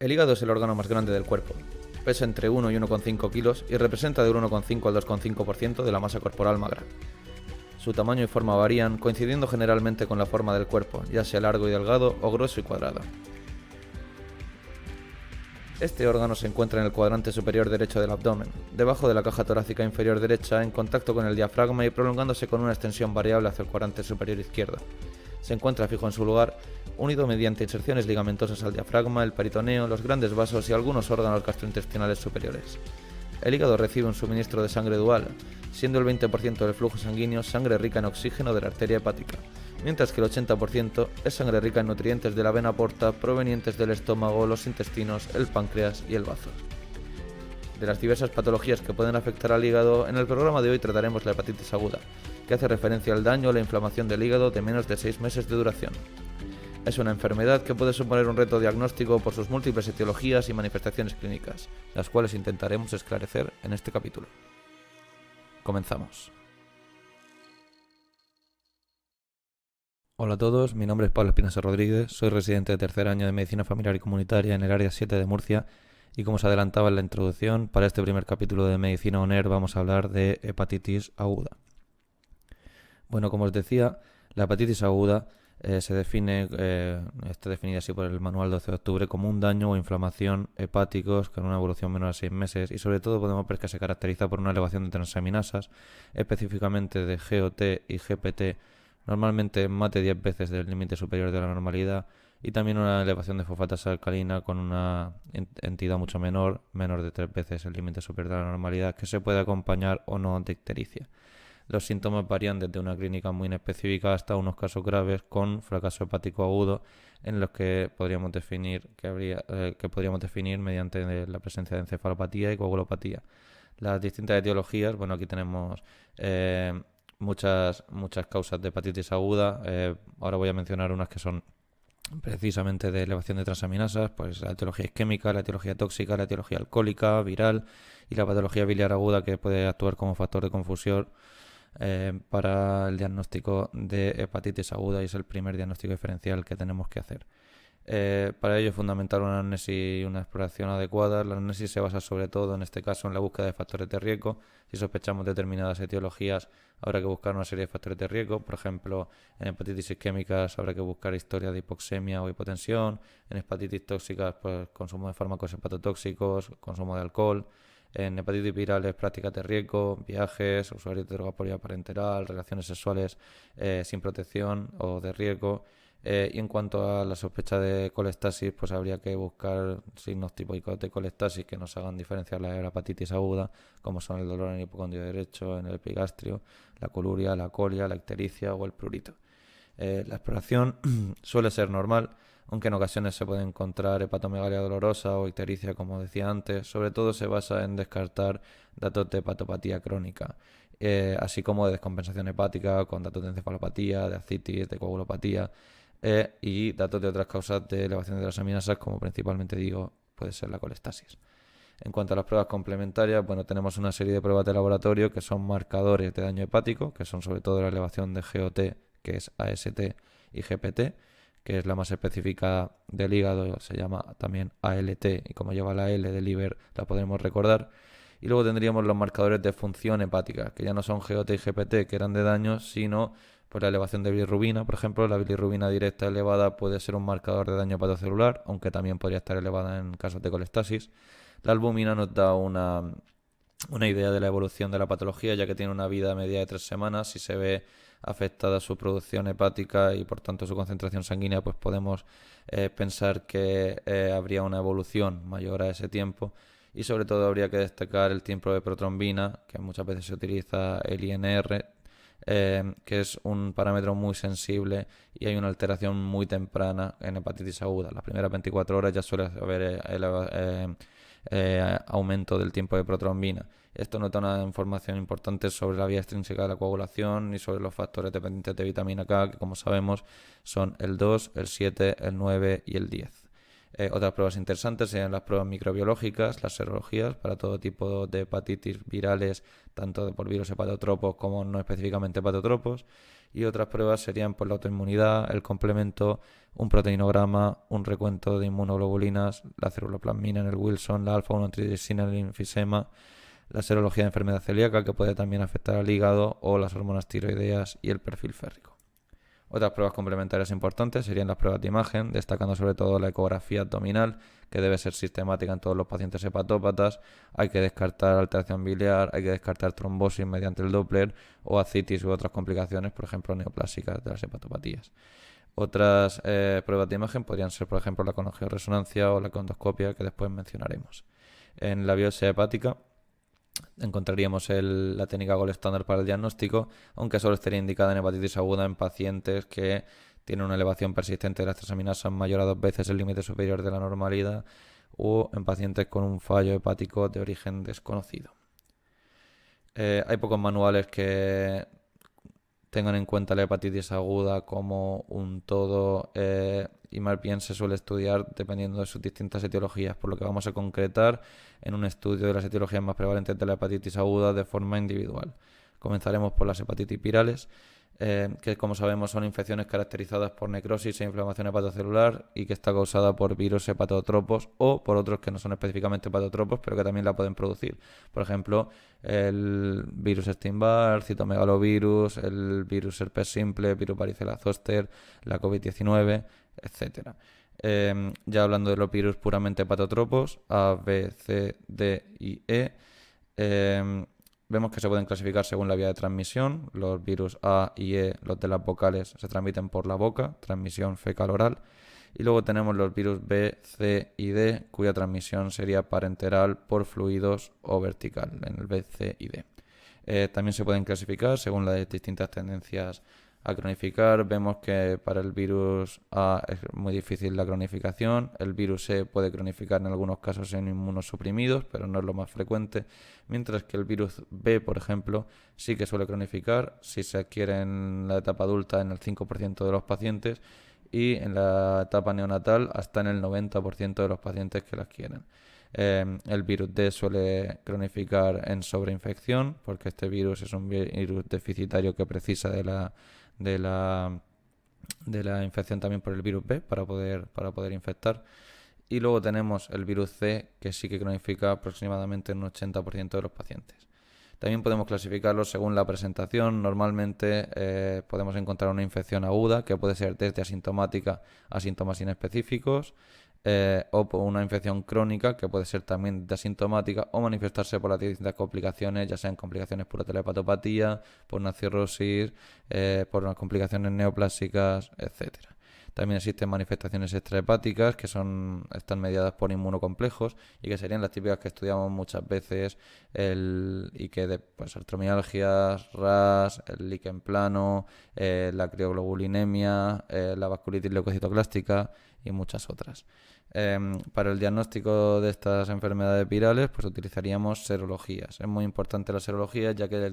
El hígado es el órgano más grande del cuerpo. Pesa entre 1 y 1,5 kilos y representa del 1,5 al 2,5% de la masa corporal magra. Su tamaño y forma varían, coincidiendo generalmente con la forma del cuerpo, ya sea largo y delgado o grueso y cuadrado. Este órgano se encuentra en el cuadrante superior derecho del abdomen, debajo de la caja torácica inferior derecha, en contacto con el diafragma y prolongándose con una extensión variable hacia el cuadrante superior izquierdo. Se encuentra fijo en su lugar, unido mediante inserciones ligamentosas al diafragma, el peritoneo, los grandes vasos y algunos órganos gastrointestinales superiores. El hígado recibe un suministro de sangre dual, siendo el 20% del flujo sanguíneo sangre rica en oxígeno de la arteria hepática, mientras que el 80% es sangre rica en nutrientes de la vena porta provenientes del estómago, los intestinos, el páncreas y el bazo. De las diversas patologías que pueden afectar al hígado, en el programa de hoy trataremos la hepatitis aguda, que hace referencia al daño o la inflamación del hígado de menos de 6 meses de duración. Es una enfermedad que puede suponer un reto diagnóstico por sus múltiples etiologías y manifestaciones clínicas, las cuales intentaremos esclarecer en este capítulo. Comenzamos. Hola a todos, mi nombre es Pablo Espinosa Rodríguez, soy residente de tercer año de Medicina Familiar y Comunitaria en el área 7 de Murcia y como os adelantaba en la introducción, para este primer capítulo de Medicina On Air vamos a hablar de hepatitis aguda. Bueno, como os decía, la hepatitis aguda está definida así por el manual 12 de octubre como un daño o inflamación hepáticos con una evolución menor a 6 meses y sobre todo podemos ver que se caracteriza por una elevación de transaminasas, específicamente de GOT y GPT, normalmente más de 10 veces del límite superior de la normalidad, y también una elevación de fosfatasa alcalina con una entidad mucho menor de 3 veces el límite superior de la normalidad, que se puede acompañar o no de ictericia. Los síntomas varían desde una clínica muy inespecífica hasta unos casos graves con fracaso hepático agudo, en los que podríamos definir mediante la presencia de encefalopatía y coagulopatía. Las distintas etiologías, bueno, aquí tenemos muchas causas de hepatitis aguda. Ahora voy a mencionar unas que son precisamente de elevación de transaminasas, pues la etiología isquémica, la etiología tóxica, la etiología alcohólica, viral y la patología biliar aguda, que puede actuar como factor de confusión para el diagnóstico de hepatitis aguda, y es el primer diagnóstico diferencial que tenemos que hacer. Para ello es fundamental una anamnesis y una exploración adecuada. La anamnesis se basa sobre todo, en este caso, en la búsqueda de factores de riesgo. Si sospechamos determinadas etiologías, habrá que buscar una serie de factores de riesgo. Por ejemplo, en hepatitis isquémicas habrá que buscar historia de hipoxemia o hipotensión. En hepatitis tóxicas, pues consumo de fármacos hepatotóxicos, consumo de alcohol. En hepatitis virales, prácticas de riesgo, viajes, usuario de droga por vía parenteral, relaciones sexuales sin protección o de riesgo. Y en cuanto a la sospecha de colestasis, pues habría que buscar signos típicos de colestasis que nos hagan diferenciar la hepatitis aguda, como son el dolor en el hipocondrio derecho, en el epigastrio, la coluria, la colia, la ictericia o el prurito. La exploración suele ser normal, aunque en ocasiones se puede encontrar hepatomegalia dolorosa o ictericia, como decía antes. Sobre todo se basa en descartar datos de hepatopatía crónica, así como de descompensación hepática con datos de encefalopatía, de ascitis, de coagulopatía, y datos de otras causas de elevación de transaminasas, como principalmente digo puede ser la colestasis. En cuanto a las pruebas complementarias, bueno, tenemos una serie de pruebas de laboratorio que son marcadores de daño hepático, que son sobre todo la elevación de GOT, que es AST, y GPT, que es la más específica del hígado, se llama también ALT, y como lleva la L de liver la podremos recordar. Y luego tendríamos los marcadores de función hepática, que ya no son GOT y GPT, que eran de daño, sino por la elevación de bilirrubina. Por ejemplo, la bilirrubina directa elevada puede ser un marcador de daño hepatocelular, aunque también podría estar elevada en casos de colestasis. La albúmina nos da una idea de la evolución de la patología, ya que tiene una vida media de 3 semanas. Si se ve afectada su producción hepática y por tanto su concentración sanguínea, pues podemos pensar que habría una evolución mayor a ese tiempo. Y sobre todo habría que destacar el tiempo de protrombina, que muchas veces se utiliza el INR, que es un parámetro muy sensible y hay una alteración muy temprana en hepatitis aguda. Las primeras 24 horas ya suele haber aumento del tiempo de protrombina. Esto nos da una información importante sobre la vía extrínseca de la coagulación y sobre los factores dependientes de vitamina K, que como sabemos son el 2, el 7, el 9 y el 10. Otras pruebas interesantes serían las pruebas microbiológicas, las serologías para todo tipo de hepatitis virales, tanto por virus hepatotropos como no específicamente hepatotropos. Y otras pruebas serían pues, la autoinmunidad, el complemento, un proteinograma, un recuento de inmunoglobulinas, la ceruloplasmina en el Wilson, la alfa-1 antitrisina en el enfisema, la serología de enfermedad celíaca, que puede también afectar al hígado, o las hormonas tiroideas y el perfil férrico. Otras pruebas complementarias importantes serían las pruebas de imagen, destacando sobre todo la ecografía abdominal, que debe ser sistemática en todos los pacientes hepatópatas. Hay que descartar alteración biliar, hay que descartar trombosis mediante el Doppler o ascitis u otras complicaciones, por ejemplo, neoplásicas de las hepatopatías. Otras pruebas de imagen podrían ser, por ejemplo, la resonancia o la condoscopia, que después mencionaremos. En la biopsia hepática encontraríamos la técnica Gold Standard para el diagnóstico, aunque solo estaría indicada en hepatitis aguda en pacientes que tienen una elevación persistente de las transaminasas mayor a 2 veces el límite superior de la normalidad o en pacientes con un fallo hepático de origen desconocido. Hay pocos manuales que tengan en cuenta la hepatitis aguda como un todo y más bien se suele estudiar dependiendo de sus distintas etiologías, por lo que vamos a concretar en un estudio de las etiologías más prevalentes de la hepatitis aguda de forma individual. Comenzaremos por las hepatitis virales, que como sabemos son infecciones caracterizadas por necrosis e inflamación hepatocelular y que está causada por virus hepatotropos o por otros que no son específicamente hepatotropos pero que también la pueden producir. Por ejemplo, el virus Epstein-Barr, citomegalovirus, el virus herpes simple, virus varicela zoster, la COVID-19, etcétera. Ya hablando de los virus puramente hepatotropos, A, B, C, D y E, vemos que se pueden clasificar según la vía de transmisión. Los virus A y E, los de las vocales, se transmiten por la boca, transmisión fecal-oral. Y luego tenemos los virus B, C y D, cuya transmisión sería parenteral por fluidos o vertical, en el B, C y D. También se pueden clasificar según las distintas tendencias a cronificar. Vemos que para el virus A es muy difícil la cronificación. El virus E puede cronificar en algunos casos en inmunosuprimidos, pero no es lo más frecuente. Mientras que el virus B, por ejemplo, sí que suele cronificar si se adquiere en la etapa adulta en el 5% de los pacientes y en la etapa neonatal hasta en el 90% de los pacientes que la adquieren. El virus D suele cronificar en sobreinfección porque este virus es un virus deficitario que precisa de la infección también por el virus B para poder infectar. Y luego tenemos el virus C, que sí que cronifica aproximadamente en un 80% de los pacientes. También podemos clasificarlos según la presentación. Normalmente podemos encontrar una infección aguda que puede ser desde asintomática a síntomas inespecíficos o por una infección crónica que puede ser también de asintomática o manifestarse por las distintas complicaciones, ya sean complicaciones por hepatopatía, por una cirrosis, por unas complicaciones neoplásicas, etcétera. También existen manifestaciones extrahepáticas que están mediadas por inmunocomplejos y que serían las típicas que estudiamos muchas veces y que pues artromialgias, RAS, el líquen plano, la crioglobulinemia, la vasculitis leucocitoclástica y muchas otras. Para el diagnóstico de estas enfermedades virales, pues utilizaríamos serologías. Es muy importante la serología, ya que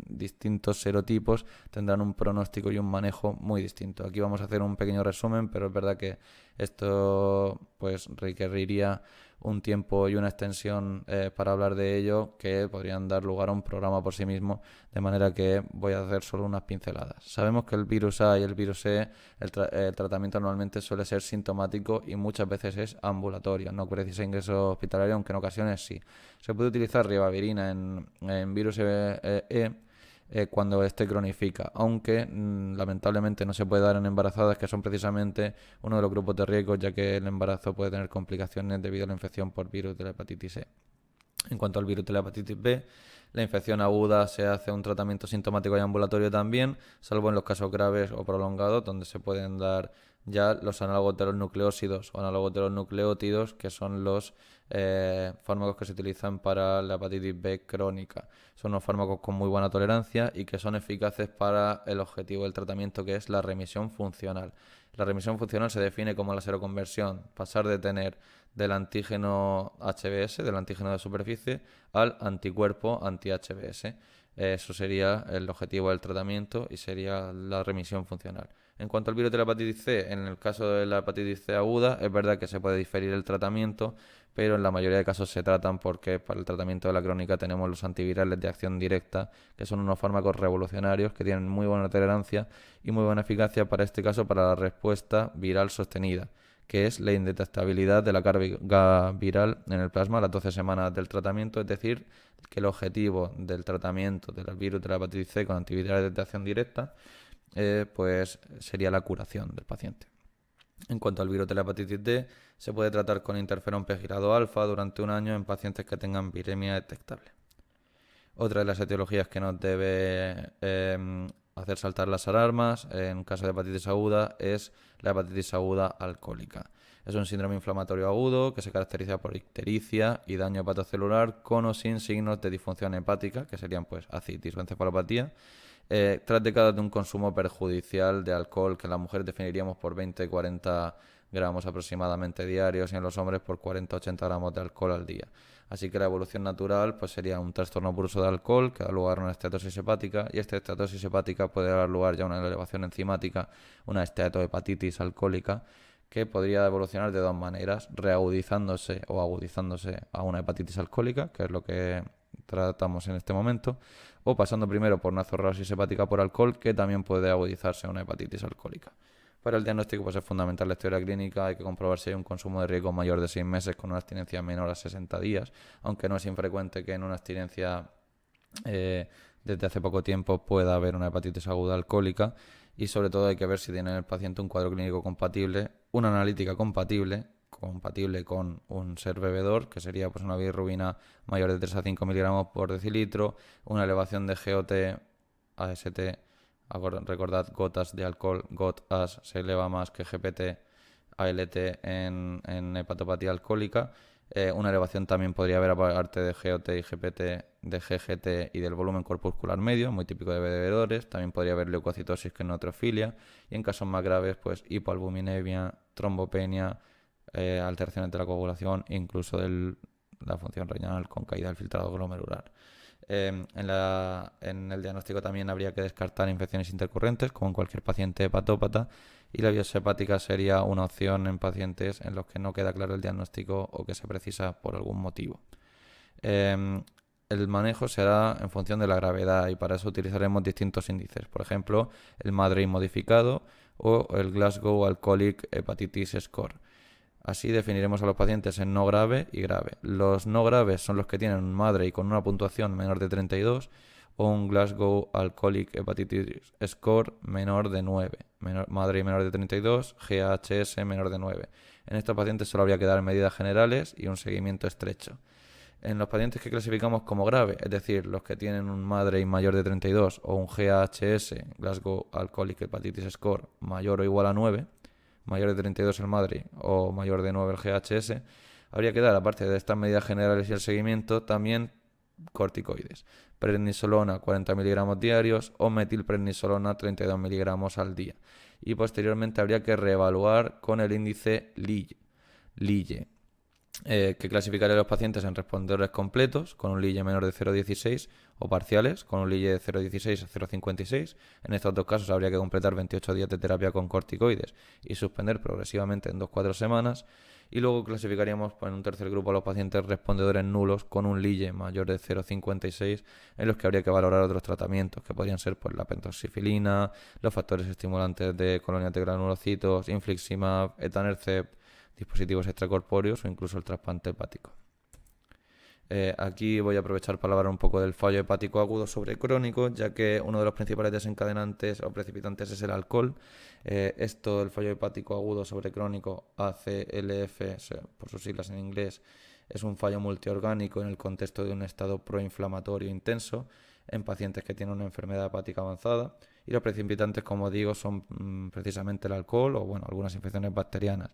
distintos serotipos tendrán un pronóstico y un manejo muy distinto. Aquí vamos a hacer un pequeño resumen, pero es verdad que esto pues requeriría un tiempo y una extensión para hablar de ello que podrían dar lugar a un programa por sí mismo, de manera que voy a hacer solo unas pinceladas. Sabemos que el virus A y el virus E, el tratamiento normalmente suele ser sintomático y muchas veces es ambulatorio, no precisa ingreso hospitalario, aunque en ocasiones sí. Se puede utilizar ribavirina en virus cuando este cronifica, aunque lamentablemente no se puede dar en embarazadas, que son precisamente uno de los grupos de riesgo, ya que el embarazo puede tener complicaciones debido a la infección por virus de la hepatitis E. En cuanto al virus de la hepatitis B, la infección aguda se hace un tratamiento sintomático y ambulatorio también, salvo en los casos graves o prolongados, donde se pueden dar ya los análogos de los nucleósidos o análogos de los nucleótidos, que son los fármacos que se utilizan para la hepatitis B crónica. Son unos fármacos con muy buena tolerancia y que son eficaces para el objetivo del tratamiento, que es la remisión funcional. La remisión funcional se define como la seroconversión, pasar de tener del antígeno HBs, del antígeno de superficie, al anticuerpo anti-HBs. Eso sería el objetivo del tratamiento y sería la remisión funcional. En cuanto al virus de la hepatitis C, en el caso de la hepatitis C aguda, es verdad que se puede diferir el tratamiento, pero en la mayoría de casos se tratan porque para el tratamiento de la crónica tenemos los antivirales de acción directa, que son unos fármacos revolucionarios que tienen muy buena tolerancia y muy buena eficacia para este caso para la respuesta viral sostenida, que es la indetectabilidad de la carga viral en el plasma a las 12 semanas del tratamiento, es decir, que el objetivo del tratamiento del virus de la hepatitis C con antivirales de acción directa pues sería la curación del paciente. En cuanto al virus de la hepatitis D, se puede tratar con interferón pegilado alfa durante un año en pacientes que tengan viremia detectable. Otra de las etiologías que nos debe hacer saltar las alarmas en caso de hepatitis aguda es la hepatitis aguda alcohólica. Es un síndrome inflamatorio agudo que se caracteriza por ictericia y daño hepatocelular con o sin signos de disfunción hepática, que serían pues ascitis o encefalopatía, tras décadas de un consumo perjudicial de alcohol que en las mujeres definiríamos por 20-40 gramos aproximadamente diarios y en los hombres por 40-80 gramos de alcohol al día. Así que la evolución natural pues sería un trastorno por uso de alcohol que da lugar a una esteatosis hepática y esta esteatosis hepática puede dar lugar ya a una elevación enzimática, una esteatohepatitis alcohólica que podría evolucionar de dos maneras, reagudizándose o agudizándose a una hepatitis alcohólica, que es lo que tratamos en este momento, o pasando primero por una cirrosis hepática por alcohol, que también puede agudizarse a una hepatitis alcohólica. Para el diagnóstico pues es fundamental la historia clínica, hay que comprobar si hay un consumo de riesgo mayor de 6 meses con una abstinencia menor a 60 días, aunque no es infrecuente que en una abstinencia desde hace poco tiempo pueda haber una hepatitis aguda alcohólica y sobre todo hay que ver si tiene en el paciente un cuadro clínico compatible, una analítica compatible con un ser bebedor, que sería pues una bilirrubina mayor de 3 a 5 miligramos por decilitro, una elevación de GOT, AST, recordad gotas de alcohol, GOT-AS se eleva más que GPT, ALT en hepatopatía alcohólica. Una elevación también podría haber aparte de GOT y GPT, de GGT y del volumen corpuscular medio, muy típico de bebedores. También podría haber leucocitosis que es neutrofilia. Y en casos más graves, pues hipoalbuminemia, trombopenia, alteraciones de la coagulación e incluso de la función renal con caída del filtrado glomerular. En el diagnóstico también habría que descartar infecciones intercurrentes, como en cualquier paciente hepatópata, y la biopsia hepática sería una opción en pacientes en los que no queda claro el diagnóstico o que se precisa por algún motivo. El manejo se hará en función de la gravedad y para eso utilizaremos distintos índices, por ejemplo, el MADRI modificado o el Glasgow Alcoholic Hepatitis Score. Así definiremos a los pacientes en no grave y grave. Los no graves son los que tienen un MADRI con una puntuación menor de 32 o un Glasgow Alcoholic Hepatitis Score menor de 9. MADRI menor de 32, GHS menor de 9. En estos pacientes solo habría que dar medidas generales y un seguimiento estrecho. En los pacientes que clasificamos como grave, es decir, los que tienen un MADRI mayor de 32 o un GHS, Glasgow Alcoholic Hepatitis Score, mayor o igual a 9, mayor de 32 el MADRI o mayor de 9 el GHS, habría que dar, aparte de estas medidas generales y el seguimiento, también corticoides. Prednisolona 40 miligramos diarios o metilprednisolona 32 miligramos al día. Y posteriormente habría que reevaluar con el índice Lille, que clasificaría a los pacientes en respondedores completos con un Lille menor de 0,16 o parciales con un Lille de 0,16 a 0,56. En estos dos casos habría que completar 28 días de terapia con corticoides y suspender progresivamente en 2-4 semanas. Y luego clasificaríamos en un tercer grupo a los pacientes respondedores nulos con un Lille mayor de 0,56 en los que habría que valorar otros tratamientos que podrían ser pues, la pentoxifilina, los factores estimulantes de colonia de granulocitos, infliximab, etanercept, dispositivos extracorpóreos o incluso el trasplante hepático. Aquí voy a aprovechar para hablar un poco del fallo hepático agudo sobre crónico, ya que uno de los principales desencadenantes o precipitantes es el alcohol. El fallo hepático agudo sobre crónico, ACLF, por sus siglas en inglés, es un fallo multiorgánico en el contexto de un estado proinflamatorio intenso en pacientes que tienen una enfermedad hepática avanzada. Y los precipitantes, como digo, son precisamente el alcohol o algunas infecciones bacterianas.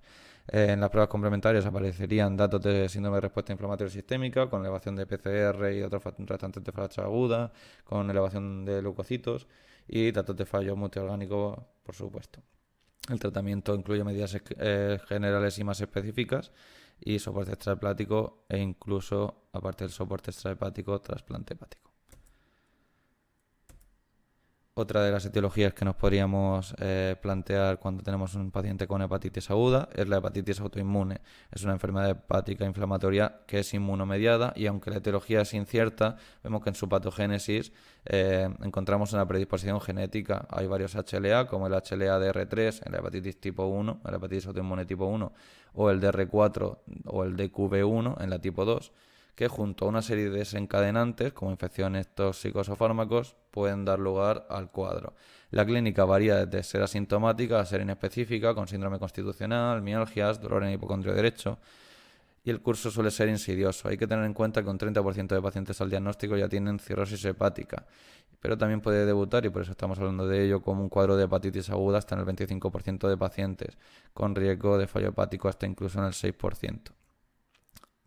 En las pruebas complementarias aparecerían datos de síndrome de respuesta inflamatoria sistémica con elevación de PCR y otros restantes de falacia aguda, con elevación de leucocitos y datos de fallo multiorgánico, por supuesto. El tratamiento incluye medidas generales y más específicas y soporte extrahepático e incluso, aparte del soporte extrahepático, trasplante hepático. Otra de las etiologías que nos podríamos plantear cuando tenemos un paciente con hepatitis aguda es la hepatitis autoinmune. Es una enfermedad hepática inflamatoria que es inmunomediada y aunque la etiología es incierta, vemos que en su patogénesis encontramos una predisposición genética. Hay varios HLA, como el HLA-DR3 en la hepatitis tipo 1, en la hepatitis autoinmune tipo 1, o el DR4 o el DQB1 en la tipo 2, que junto a una serie de desencadenantes, como infecciones, tóxicos o fármacos, pueden dar lugar al cuadro. La clínica varía desde ser asintomática a ser inespecífica, con síndrome constitucional, mialgias, dolor en el hipocondrio derecho, y el curso suele ser insidioso. Hay que tener en cuenta que un 30% de pacientes al diagnóstico ya tienen cirrosis hepática, pero también puede debutar, y por eso estamos hablando de ello, como un cuadro de hepatitis aguda hasta en el 25% de pacientes, con riesgo de fallo hepático hasta incluso en el 6%.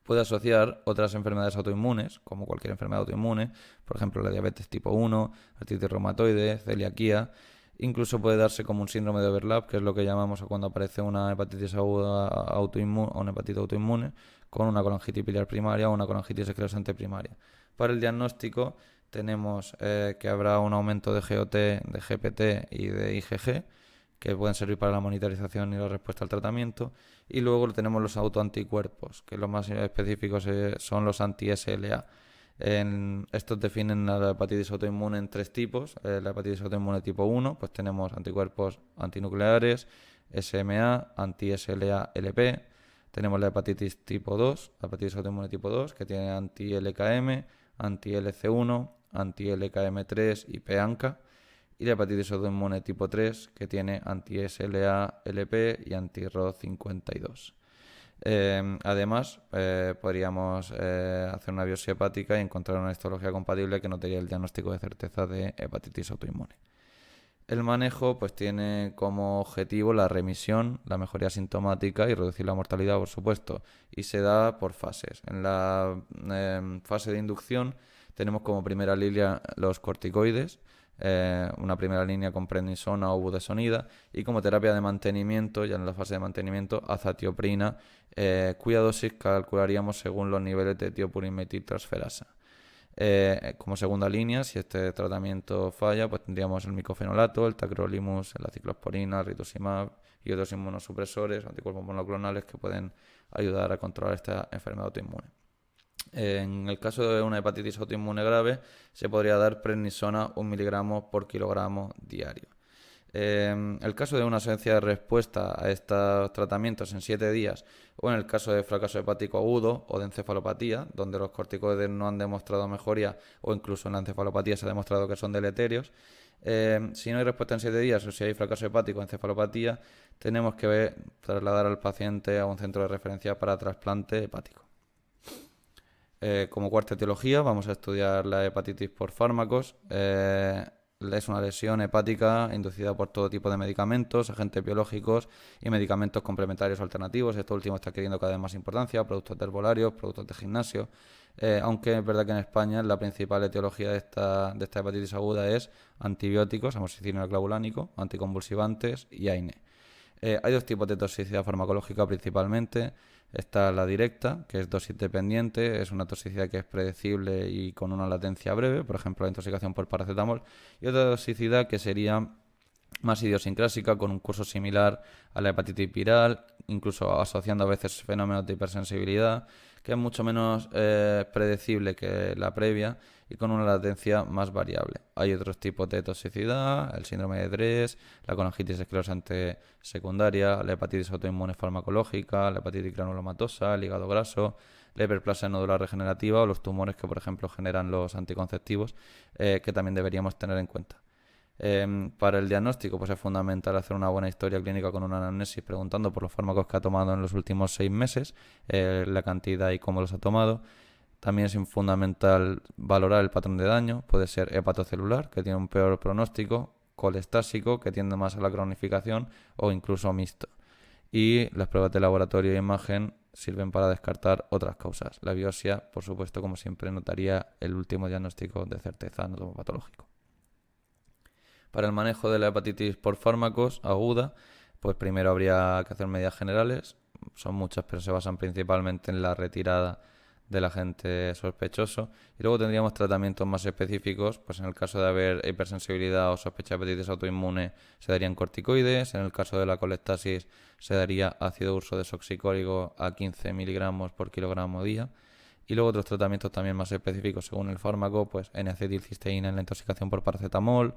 Puede asociar otras enfermedades autoinmunes, como cualquier enfermedad autoinmune, por ejemplo la diabetes tipo 1, artritis reumatoide, celiaquía. Incluso puede darse como un síndrome de overlap, que es lo que llamamos cuando aparece una hepatitis aguda autoinmune o una hepatitis autoinmune con una colangitis biliar primaria o una colangitis esclerosante primaria. Para el diagnóstico tenemos que habrá un aumento de GOT, de GPT y de IgG, que pueden servir para la monitorización y la respuesta al tratamiento. Y luego tenemos los autoanticuerpos, que los más específicos son los anti-SLA. Estos definen la hepatitis autoinmune en tres tipos. La hepatitis autoinmune tipo 1, pues tenemos anticuerpos antinucleares, SMA, anti-SLA-LP. Tenemos la hepatitis tipo 2, la hepatitis autoinmune tipo 2, que tiene anti-LKM, anti-LC1, anti-LKM3 y PANCA. Y la hepatitis autoinmune tipo 3, que tiene anti-SLA-LP y anti-ROD52. Además, podríamos hacer una biopsia hepática y encontrar una histología compatible que nos daría el diagnóstico de certeza de hepatitis autoinmune. El manejo pues tiene como objetivo la remisión, la mejoría sintomática y reducir la mortalidad, por supuesto, y se da por fases. En la fase de inducción tenemos como primera línea los corticoides, una primera línea con prednisona o budesonida, y como terapia de mantenimiento, ya en la fase de mantenimiento, azatioprina, cuya dosis calcularíamos según los niveles de tiopurimetiltransferasa. Como segunda línea, si este tratamiento falla, pues tendríamos el micofenolato, el tacrolimus, la ciclosporina, el rituximab y otros inmunosupresores, anticuerpos monoclonales que pueden ayudar a controlar esta enfermedad autoinmune. En el caso de una hepatitis autoinmune grave, se podría dar prednisona 1 miligramo por kilogramo diario. El caso de una ausencia de respuesta a estos tratamientos en 7 días, o en el caso de fracaso hepático agudo o de encefalopatía, donde los corticoides no han demostrado mejoría, o incluso en la encefalopatía se ha demostrado que son deleterios, si no hay respuesta en 7 días o si hay fracaso hepático o encefalopatía, tenemos que trasladar al paciente a un centro de referencia para trasplante hepático. Como cuarta etiología vamos a estudiar la hepatitis por fármacos. Es una lesión hepática inducida por todo tipo de medicamentos, agentes biológicos y medicamentos complementarios alternativos. Esto último está adquiriendo cada vez más importancia, productos de herbolarios, productos de gimnasio. Aunque es verdad que en España la principal etiología de esta hepatitis aguda es antibióticos, amoxicilina clavulánico, anticonvulsivantes y AINE. Hay dos tipos de toxicidad farmacológica principalmente. Está la directa, que es dosis dependiente, es una toxicidad que es predecible y con una latencia breve, por ejemplo la intoxicación por paracetamol, y otra toxicidad que sería más idiosincrásica, con un curso similar a la hepatitis viral, incluso asociando a veces fenómenos de hipersensibilidad, que es mucho menos predecible que la previa y con una latencia más variable. Hay otros tipos de toxicidad, el síndrome de Dres, la colangitis esclerosante secundaria, la hepatitis autoinmune farmacológica, la hepatitis granulomatosa, el hígado graso, la hiperplasia nodular regenerativa o los tumores que, por ejemplo, generan los anticonceptivos, que también deberíamos tener en cuenta. Para el diagnóstico pues es fundamental hacer una buena historia clínica con una anamnesis preguntando por los fármacos que ha tomado en los últimos 6 meses, la cantidad y cómo los ha tomado. También es fundamental valorar el patrón de daño, puede ser hepatocelular, que tiene un peor pronóstico, colestásico, que tiende más a la cronificación, o incluso mixto. Y las pruebas de laboratorio e imagen sirven para descartar otras causas. La biopsia, por supuesto, como siempre, notaría el último diagnóstico de certeza anatomopatológico. Para el manejo de la hepatitis por fármacos aguda, pues primero habría que hacer medidas generales. Son muchas, pero se basan principalmente en la retirada del agente sospechoso. Y luego tendríamos tratamientos más específicos, pues en el caso de haber hipersensibilidad o sospecha de hepatitis autoinmune se darían corticoides, en el caso de la colestasis se daría ácido urso desoxicólico a 15 miligramos por kilogramo día. Y luego otros tratamientos también más específicos según el fármaco, pues N-acetilcisteína en la intoxicación por paracetamol,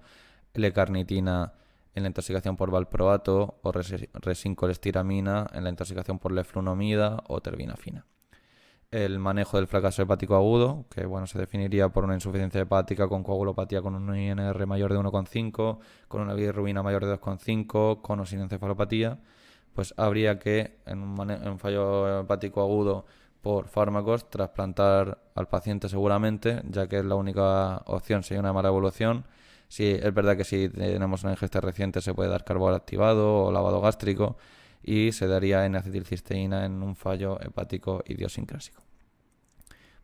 L-carnitina en la intoxicación por valproato o resincolestiramina en la intoxicación por leflunomida o terbinafina. El manejo del fracaso hepático agudo, que bueno, se definiría por una insuficiencia hepática con coagulopatía con un INR mayor de 1,5, con una bilirrubina mayor de 2,5, con o sin encefalopatía, pues habría que, en un fallo hepático agudo por fármacos, trasplantar al paciente seguramente, ya que es la única opción si hay una mala evolución. Sí, es verdad que si tenemos una ingesta reciente se puede dar carbol activado o lavado gástrico y se daría N-acetilcisteína en un fallo hepático idiosincrásico.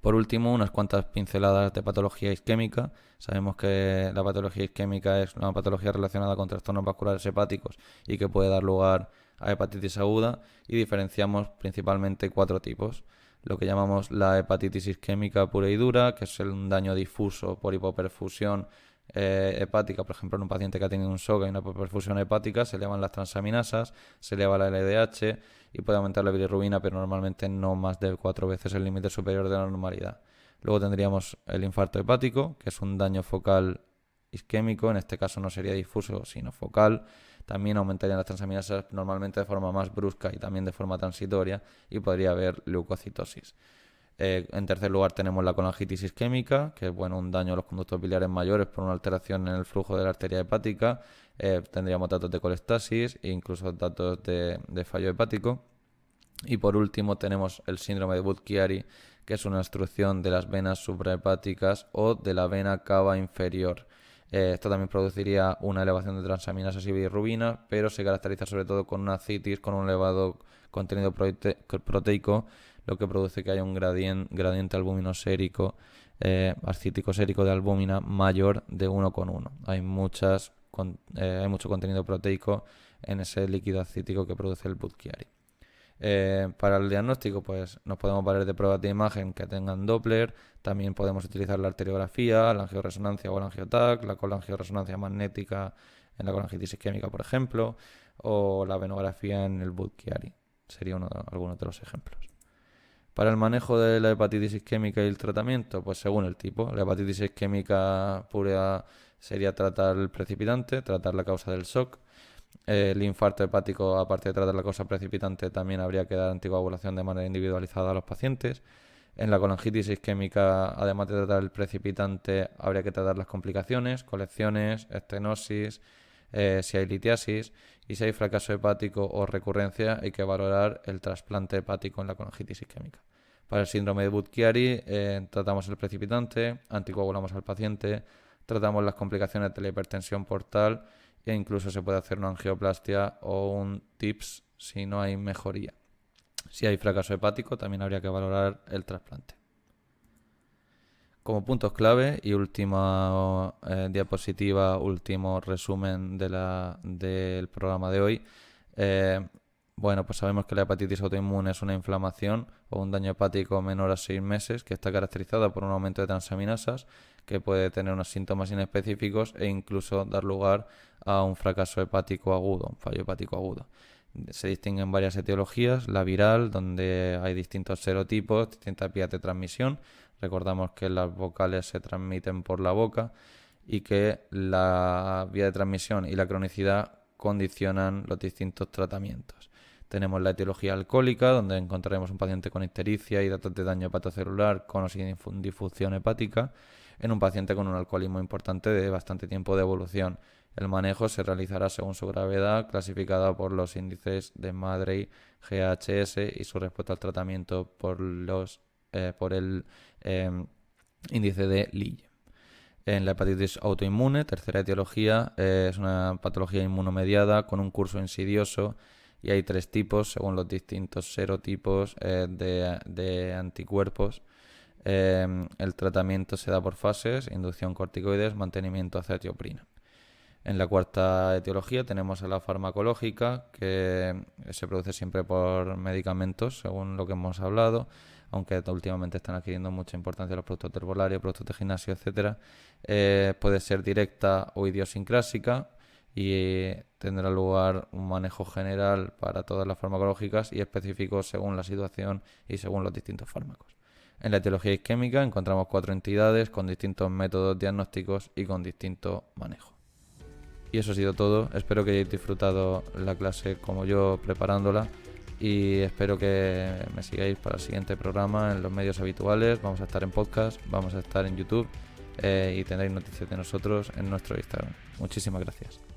Por último, unas cuantas pinceladas de patología isquémica. Sabemos que la patología isquémica es una patología relacionada con trastornos vasculares hepáticos y que puede dar lugar a hepatitis aguda, y diferenciamos principalmente 4 tipos. Lo que llamamos la hepatitis isquémica pura y dura, que es un daño difuso por hipoperfusión hepática. Por ejemplo, en un paciente que ha tenido un shock y una hipoperfusión hepática, se elevan las transaminasas, se eleva la LDH y puede aumentar la bilirrubina, pero normalmente no más de 4 veces el límite superior de la normalidad. Luego tendríamos el infarto hepático, que es un daño focal isquémico, en este caso no sería difuso, sino focal. También aumentarían las transaminasas normalmente de forma más brusca y también de forma transitoria, y podría haber leucocitosis. En tercer lugar tenemos la colangitis isquémica, que es bueno, un daño a los conductos biliares mayores por una alteración en el flujo de la arteria hepática. Tendríamos datos de colestasis e incluso datos de fallo hepático. Y por último tenemos el síndrome de Budd-Chiari, que es una obstrucción de las venas suprahepáticas o de la vena cava inferior. Esto también produciría una elevación de transaminasas y bilirrubina, pero se caracteriza sobre todo con una ascitis con un elevado contenido proteico, lo que produce que haya un gradiente albumino-sérico, ascítico-sérico de albúmina mayor de 1,1. Hay mucho contenido proteico en ese líquido ascítico que produce el Budd-Chiari. Para el diagnóstico, pues nos podemos valer de pruebas de imagen que tengan Doppler. También podemos utilizar la arteriografía, la angioresonancia o el angiotac, la colangioresonancia magnética en la colangitis isquémica, por ejemplo, o la venografía en el Budd-Chiari. Sería algunos de los ejemplos. Para el manejo de la hepatitis isquémica y el tratamiento, pues según el tipo. La hepatitis isquémica pura sería tratar el precipitante, tratar la causa del shock. El infarto hepático, aparte de tratar la causa precipitante, también habría que dar anticoagulación de manera individualizada a los pacientes. En la colangitis isquémica, además de tratar el precipitante, habría que tratar las complicaciones, colecciones, estenosis, si hay litiasis, y si hay fracaso hepático o recurrencia, hay que valorar el trasplante hepático en la colangitis isquémica. Para el síndrome de Budd-Chiari, tratamos el precipitante, anticoagulamos al paciente, tratamos las complicaciones de la hipertensión portal e incluso se puede hacer una angioplastia o un TIPS si no hay mejoría. Si hay fracaso hepático, también habría que valorar el trasplante. Como puntos clave y última diapositiva, último resumen del programa de hoy. Bueno, pues sabemos que la hepatitis autoinmune es una inflamación o un daño hepático menor a 6 meses que está caracterizada por un aumento de transaminasas que puede tener unos síntomas inespecíficos e incluso dar lugar a un fracaso hepático agudo, un fallo hepático agudo. Se distinguen varias etiologías: la viral, donde hay distintos serotipos, distintas vías de transmisión. Recordamos que las vocales se transmiten por la boca y que la vía de transmisión y la cronicidad condicionan los distintos tratamientos. Tenemos la etiología alcohólica, donde encontraremos un paciente con ictericia y datos de daño hepatocelular con o sin difusión hepática en un paciente con un alcoholismo importante de bastante tiempo de evolución. El manejo se realizará según su gravedad, clasificada por los índices de Maddrey, GHS y su respuesta al tratamiento por el índice de Lille. En la hepatitis autoinmune, tercera etiología, es una patología inmunomediada con un curso insidioso y hay 3 tipos según los distintos serotipos de anticuerpos. El tratamiento se da por fases: inducción corticoides, mantenimiento azatioprina. En la cuarta etiología tenemos a la farmacológica, que se produce siempre por medicamentos, según lo que hemos hablado. aunque últimamente están adquiriendo mucha importancia los productos de herbolaria, productos de gimnasio, etcétera. Puede ser directa o idiosincrásica y tendrá lugar un manejo general para todas las farmacológicas y específico según la situación y según los distintos fármacos. En la etiología isquémica encontramos 4 entidades con distintos métodos diagnósticos y con distinto manejo. Y eso ha sido todo. Espero que hayáis disfrutado la clase como yo preparándola y espero que me sigáis para el siguiente programa en los medios habituales. Vamos a estar en podcast, vamos a estar en YouTube y tendréis noticias de nosotros en nuestro Instagram. Muchísimas gracias.